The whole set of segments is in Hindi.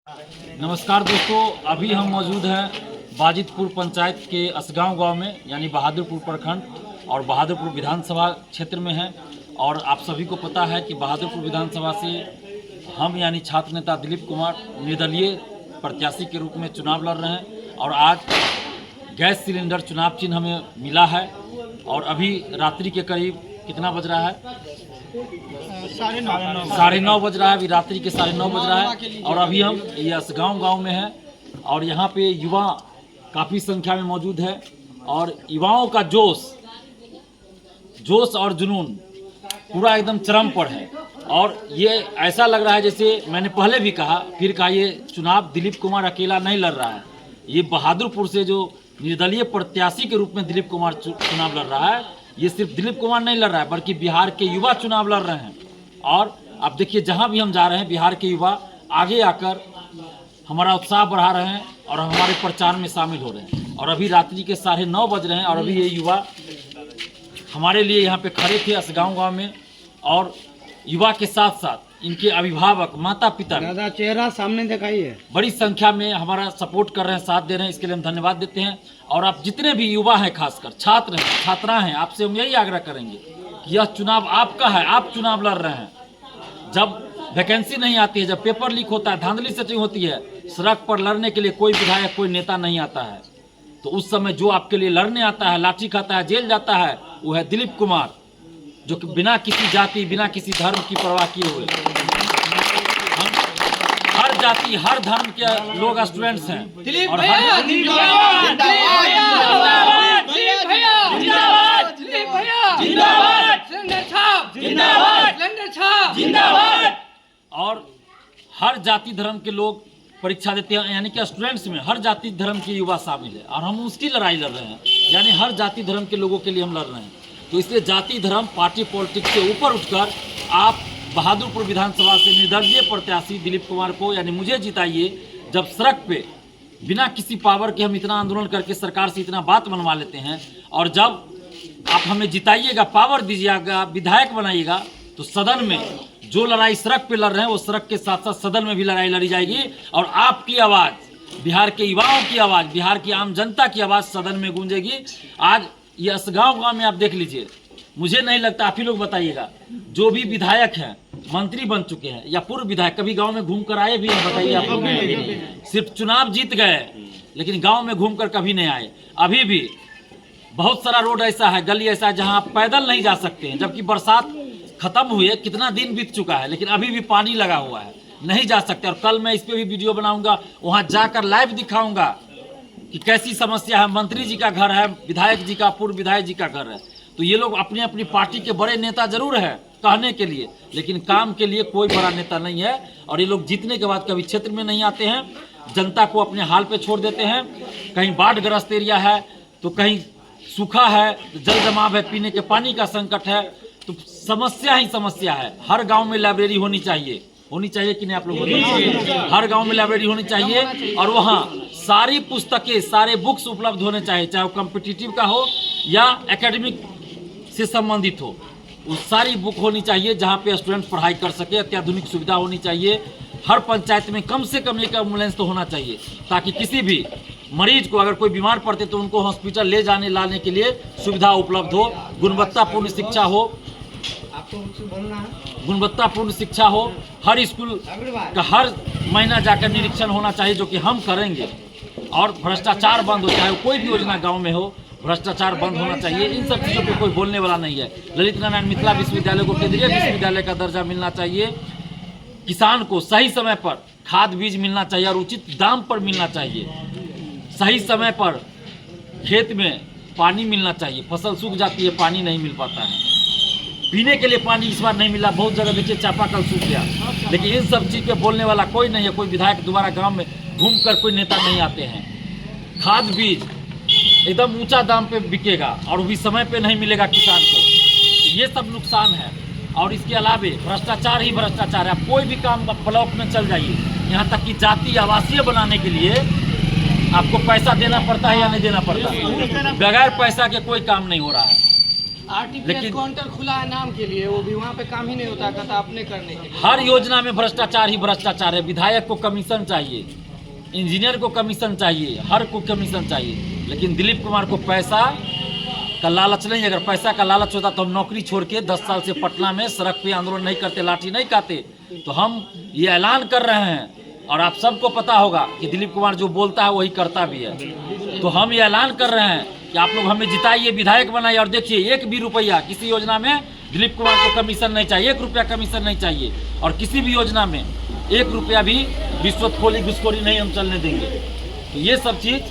नमस्कार दोस्तों, अभी हम मौजूद हैं बाजितपुर पंचायत के असगांव गांव में, यानी बहादुरपुर प्रखंड और बहादुरपुर विधानसभा क्षेत्र में हैं। और आप सभी को पता है कि बहादुरपुर विधानसभा से हम यानी छात्र नेता दिलीप कुमार निर्दलीय प्रत्याशी के रूप में चुनाव लड़ रहे हैं। और आज गैस सिलेंडर चुनाव चिन्ह हमें मिला है। और अभी रात्रि के करीब कितना बज रहा है? 9:30 बज रहा है। अभी रात्रि के 9:30 बज रहा है। और अभी हम ये असगांव गांव में हैं और यहाँ पे युवा काफ़ी संख्या में मौजूद है। और युवाओं का जोश और जुनून पूरा एकदम चरम पर है। और ये ऐसा लग रहा है जैसे मैंने पहले भी कहा, फिर कहा, ये चुनाव दिलीप कुमार अकेला नहीं लड़ रहा है। ये बहादुरपुर से जो निर्दलीय प्रत्याशी के रूप में दिलीप कुमार चुनाव लड़ रहा है, ये सिर्फ दिलीप कुमार नहीं लड़ रहा है बल्कि बिहार के युवा चुनाव लड़ रहे हैं। और आप देखिए, जहां भी हम जा रहे हैं बिहार के युवा आगे आकर हमारा उत्साह बढ़ा रहे हैं और हमारे प्रचार में शामिल हो रहे हैं। और अभी रात्रि के 9:30 बज रहे हैं और अभी ये युवा हमारे लिए यहाँ पे खड़े थे असगांव गांव में। और युवा के साथ साथ इनके अभिभावक, माता पिता दादा चेहरा सामने दिखाइए, बड़ी संख्या में हमारा सपोर्ट कर रहे हैं, साथ दे रहे हैं। इसके लिए हम धन्यवाद देते हैं। और आप जितने भी युवा हैं, खासकर छात्र हैं, छात्रा हैं, आपसे हम यही आग्रह करेंगे कि यह चुनाव आपका है। आप चुनाव लड़ रहे हैं। जब वैकेंसी नहीं आती है, जब पेपर लीक होता है, धांधली सेटिंग होती है, सड़क पर लड़ने के लिए कोई विधायक, कोई नेता नहीं आता है, तो उस समय जो आपके लिए लड़ने आता है, लाठी खाता है, जेल जाता है, वो है दिलीप कुमार, जो कि बिना किसी जाति, बिना किसी धर्म की परवाह किए हुए, हम हर जाति, हर धर्म के लोग स्टूडेंट्स हैं। और और हर जाति धर्म के लोग परीक्षा देते हैं, यानी कि स्टूडेंट्स में हर जाति धर्म के युवा शामिल है। और हम उसकी लड़ाई लड़ रहे हैं, यानी हर जाति धर्म के लोगों के लिए हम लड़ रहे हैं। तो इसलिए जाति धर्म पार्टी पॉलिटिक्स से ऊपर उठकर आप बहादुरपुर विधानसभा से निर्दलीय प्रत्याशी दिलीप कुमार को, यानी मुझे जिताइए। जब सड़क पे बिना किसी पावर के हम इतना आंदोलन करके सरकार से इतना बात मनवा लेते हैं, और जब आप हमें जिताइएगा, पावर दीजिएगा, विधायक बनाइएगा, तो सदन में जो लड़ाई सड़क पे लड़ रहे हैं, वो सड़क के साथ साथ सदन में भी लड़ाई लड़ी जाएगी। और आपकी आवाज़, बिहार के युवाओं की आवाज़, बिहार की आम जनता की आवाज़ सदन में गूंजेगी। आज ये असगांव गांव में आप देख लीजिए, मुझे नहीं लगता, आप ही लोग बताइएगा, जो भी विधायक हैं, मंत्री बन चुके हैं या पूर्व विधायक, कभी गांव में घूम कर आए भी हैं? बताइए आप लोग। सिर्फ चुनाव जीत गए, लेकिन गांव में घूमकर कभी नहीं आए। अभी भी बहुत सारा रोड ऐसा है, गली ऐसा है, जहां आप पैदल नहीं जा सकते हैं। जबकि बरसात खत्म हुए कितना दिन बीत चुका है, लेकिन अभी भी पानी लगा हुआ है, नहीं जा सकते। और कल मैं इस पर भी वीडियो बनाऊंगा, वहां जाकर लाइव दिखाऊंगा कि कैसी समस्या है। मंत्री जी का घर है, विधायक जी का, पूर्व विधायक जी का घर है। तो ये लोग अपनी अपनी पार्टी के बड़े नेता जरूर है कहने के लिए, लेकिन काम के लिए कोई बड़ा नेता नहीं है। और ये लोग जीतने के बाद कभी क्षेत्र में नहीं आते हैं, जनता को अपने हाल पे छोड़ देते हैं। कहीं बाढ़ग्रस्त एरिया है, तो कहीं सूखा है, जल जमाव है, पीने के पानी का संकट है, तो समस्या ही समस्या है। हर गांव में लाइब्रेरी होनी चाहिए कि नहीं? आप लोग बताइए। हर गांव में लाइब्रेरी होनी चाहिए और वहाँ सारी पुस्तकें, सारे बुक्स उपलब्ध होने चाहिए, चाहे वो कॉम्पिटिटिव का हो या एकेडमिक से संबंधित हो। वो सारी बुक होनी चाहिए जहाँ पे स्टूडेंट पढ़ाई कर सके। अत्याधुनिक सुविधा होनी चाहिए। हर पंचायत में कम से कम एक एम्बुलेंस तो होना चाहिए, ताकि किसी भी मरीज को, अगर कोई बीमार पड़ते तो उनको हॉस्पिटल ले जाने लाने के लिए सुविधा उपलब्ध हो। गुणवत्तापूर्ण शिक्षा हो, गुणवत्तापूर्ण शिक्षा हो। हर स्कूल का हर महीना जाकर निरीक्षण होना चाहिए, जो कि हम करेंगे। और भ्रष्टाचार बंद हो, चाहे कोई भी योजना गांव में हो, भ्रष्टाचार बंद होना चाहिए। इन सब चीज़ों पे कोई बोलने वाला नहीं है। ललित नारायण मिथिला विश्वविद्यालय को केंद्रीय विश्वविद्यालय का दर्जा मिलना चाहिए। किसान को सही समय पर खाद बीज मिलना चाहिए और उचित दाम पर मिलना चाहिए। सही समय पर खेत में पानी मिलना चाहिए। फसल सूख जाती है, पानी नहीं मिल पाता है। पीने के लिए पानी इस बार नहीं मिला, बहुत जगह देखिए चापाकल सूख गया। लेकिन इन सब चीज़ पे बोलने वाला कोई नहीं है। कोई विधायक दोबारा गांव में घूमकर कोई नेता नहीं आते हैं। खाद बीज एकदम ऊंचा दाम पे बिकेगा और वो भी समय पे नहीं मिलेगा किसान को, तो ये सब नुकसान है। और इसके अलावे भ्रष्टाचार ही भ्रष्टाचार है। आप कोई भी काम ब्लॉक में चल जाइए, यहाँ तक कि जाति आवासीय बनाने के लिए आपको पैसा देना पड़ता है या नहीं देना पड़ता है? बगैर पैसा के कोई काम नहीं हो रहा है। आरटीपीएस लेकिन काउंटर खुला है नाम के लिए, वो भी वहाँ पे काम ही नहीं होता, कहता अपने करने के लिए। हर योजना में भ्रष्टाचार ही भ्रष्टाचार है। विधायक को कमीशन चाहिए, इंजीनियर को कमीशन चाहिए, हर को कमीशन चाहिए, लेकिन दिलीप कुमार को पैसा का लालच नहीं। अगर पैसा का लालच होता तो हम नौकरी छोड़ के 10 साल से पटना में सड़क पे आंदोलन नहीं करते, लाठी नहीं खाते। तो हम ये ऐलान कर रहे हैं और आप सबको पता होगा कि दिलीप कुमार जो बोलता है वही करता भी है। तो हम ये ऐलान कर रहे हैं कि आप लोग हमें जिताइए, विधायक बनाइए, और देखिए 1 भी रुपया किसी योजना में दिलीप कुमार को कमीशन नहीं चाहिए, 1 रुपया कमीशन नहीं चाहिए। और किसी भी योजना में 1 रुपया भी रिश्वतखोरी घुसखोरी नहीं हम चलने देंगे। तो ये सब चीज़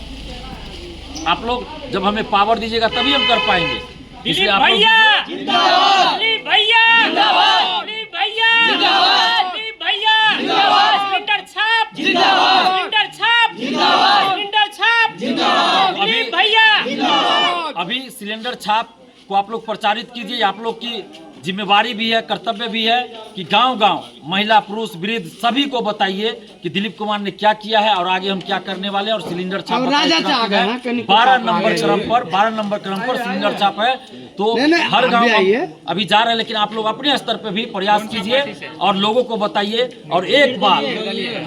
आप लोग जब हमें पावर दीजिएगा तभी हम कर पाएंगे। इसलिए आप लोग दिलीप भैया जिंदाबाद, दिलीप भैया जिंदाबाद, दिलीप भैया जिंदाबाद, सिलेंडर छाप जिंदाबाद, सिलेंडर छाप जिंदाबाद, सिलेंडर छाप जिंदाबाद, दिलीप भैया। अभी सिलेंडर छाप को आप लोग प्रचारित कीजिए। आप लोग की जिम्मेवारी भी है, कर्तव्य भी है कि गांव-गांव महिला पुरुष वृद्ध सभी को बताइए कि दिलीप कुमार ने क्या किया है और आगे हम क्या करने वाले हैं। और सिलेंडर छाप 12 नंबर क्रम पर सिलेंडर छाप है। तो हर गांव अभी जा रहे हैं, लेकिन आप लोग अपने स्तर पे भी प्रयास कीजिए और लोगों को बताइए और एक बार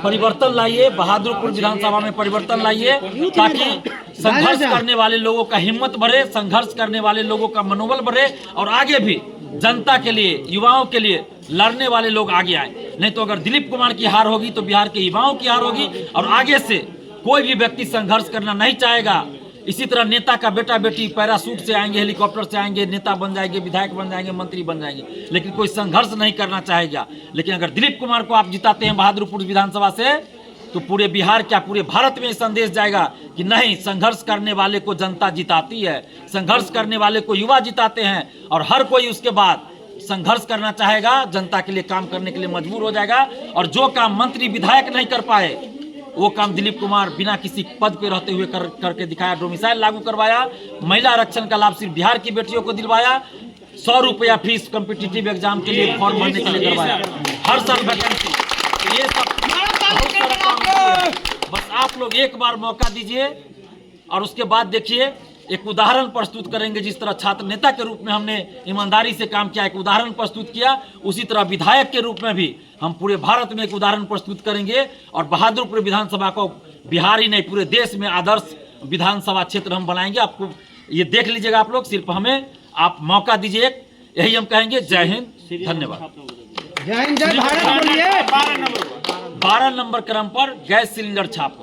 परिवर्तन लाइए, बहादुरपुर विधानसभा में परिवर्तन लाइए, ताकि संघर्ष करने वाले लोगों का हिम्मत बढ़े, संघर्ष करने वाले लोगों का मनोबल बढ़े और आगे भी जनता के लिए, युवाओं के लिए लड़ने वाले लोग आगे आए। नहीं तो अगर दिलीप कुमार की हार होगी तो बिहार के युवाओं की हार होगी और आगे से कोई भी व्यक्ति संघर्ष करना नहीं चाहेगा। इसी तरह नेता का बेटा बेटी पैराशूट से आएंगे, हेलीकॉप्टर से आएंगे, नेता बन जाएंगे, विधायक बन जाएंगे, मंत्री बन जाएंगे, लेकिन कोई संघर्ष नहीं करना चाहेगा। लेकिन अगर दिलीप कुमार को आप जिताते हैं बहादुरपुर विधानसभा से, तो पूरे बिहार क्या पूरे भारत में संदेश जाएगा कि नहीं, संघर्ष करने वाले को जनता जिताती है, संघर्ष करने वाले को युवा जिताते हैं और हर कोई उसके बाद संघर्ष करना चाहेगा, जनता के लिए काम करने के लिए मजबूर हो जाएगा। और जो काम मंत्री विधायक नहीं कर पाए वो काम दिलीप कुमार बिना किसी पद पे रहते हुए करके दिखाया। डोमिसाइल लागू करवाया, महिला आरक्षण का लाभ सिर्फ बिहार की बेटियों को दिलवाया, 100 रुपया फीस कॉम्पिटिटिव एग्जाम के लिए फॉर्म भरने के लिए करवाया, हर साल वैकेंसी। ये सब बस आप लोग एक बार मौका दीजिए और उसके बाद देखिए एक उदाहरण प्रस्तुत करेंगे। जिस तरह छात्र नेता के रूप में हमने ईमानदारी से काम किया, एक उदाहरण प्रस्तुत किया, उसी तरह विधायक के रूप में भी हम पूरे भारत में एक उदाहरण प्रस्तुत करेंगे और बहादुरपुर विधानसभा को बिहार ही नहीं पूरे देश में आदर्श विधानसभा क्षेत्र हम बनाएंगे। आपको ये देख लीजिएगा आप लोग, सिर्फ हमें आप मौका दीजिए, यही हम कहेंगे। जय हिंद, धन्यवाद। जय हिंद, जय भारत बोलिए। 12 नंबर क्रम पर गैस सिलेंडर छाप।